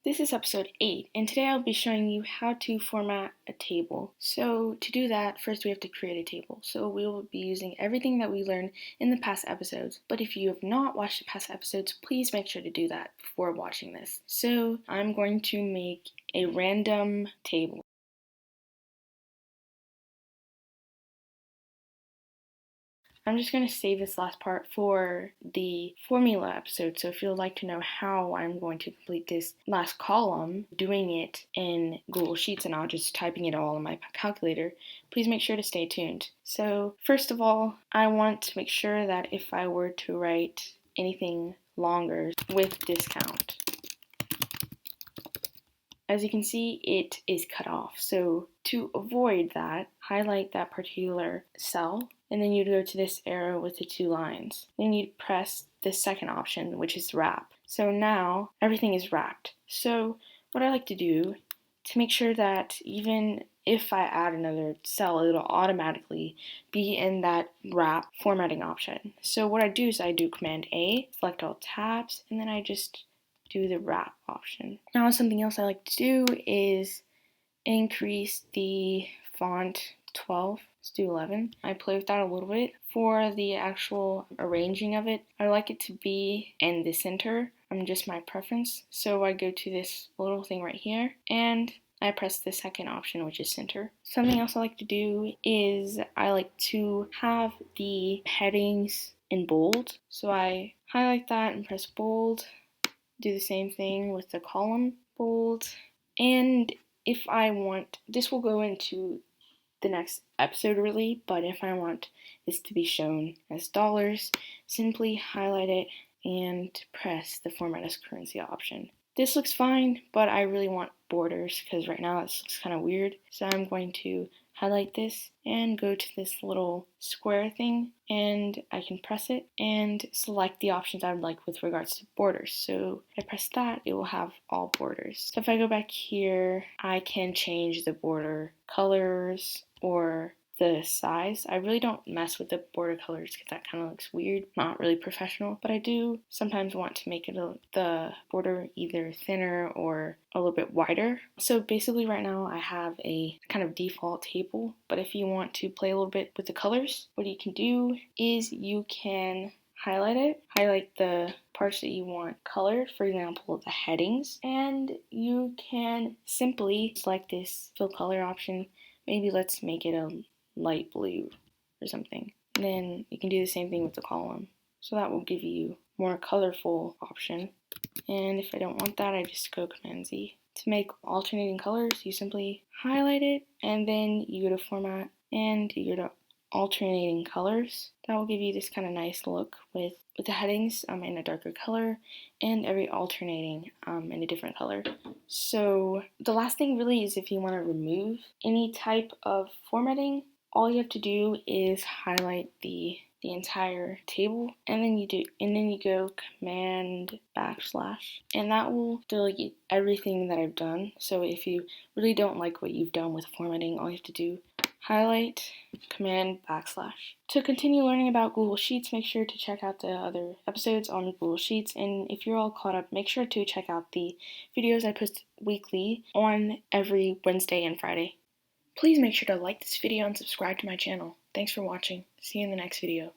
This is episode 8, and today I'll be showing you how to format a table. So to do that, first we have to create a table. So we will be using everything that we learned in the past episodes. But if you have not watched the past episodes, please make sure to do that before watching this. So I'm going to make a random table. I'm just going to save this last part for the formula episode, so if you'd like to know how I'm going to complete this last column, doing it in Google Sheets and not just typing it all in my calculator, please make sure to stay tuned. So first of all, I want to make sure that if I were to write anything longer with discount, as you can see, it is cut off. So to avoid that, highlight that particular cell, and then you'd go to this arrow with the 2 lines. Then you'd press the second option, which is wrap. So now everything is wrapped. So what I like to do to make sure that even if I add another cell, it'll automatically be in that wrap formatting option. So what I do is I do Command A, select all tabs, and then I just do the wrap option. Now something else I like to do is increase the font 12. Let's do 11. I play with that a little bit. For the actual arranging of it, I like it to be in the center. Just my preference. So I go to this little thing right here and I press the second option, which is center. Something else I like to do is I like to have the headings in bold. So I highlight that and press bold. Do the same thing with the column, bold, and if I want, this will go into the next episode really, but if I want this to be shown as dollars, simply highlight it and press the format as currency option. This looks fine, but I really want borders because right now this looks kind of weird, so I'm going to highlight this and go to this little square thing and I can press it and select the options I would like with regards to borders. So if I press that, it will have all borders. So if I go back here, I can change the border colors or the size. I really don't mess with the border colors because that kind of looks weird, not really professional, but I do sometimes want to make it the border either thinner or a little bit wider. So basically right now I have a kind of default table, but if you want to play a little bit with the colors, what you can do is you can highlight the parts that you want colored, for example the headings, and you can simply select this fill color option. Maybe let's make it a light blue or something. And then you can do the same thing with the column. So that will give you more colorful option. And if I don't want that, I just go Command Z. To make alternating colors, you simply highlight it and then you go to format and you go to alternating colors. That will give you this kind of nice look with the headings in a darker color and every alternating in a different color. So the last thing really is if you want to remove any type of formatting, all you have to do is highlight the entire table and then you go Command backslash and that will delete everything that I've done. So if you really don't like what you've done with formatting, all you have to do highlight Command backslash. To continue learning about Google Sheets, make sure to check out the other episodes on Google Sheets, and if you're all caught up, make sure to check out the videos I post weekly on every Wednesday and Friday. Please make sure to like this video and subscribe to my channel. Thanks for watching. See you in the next video.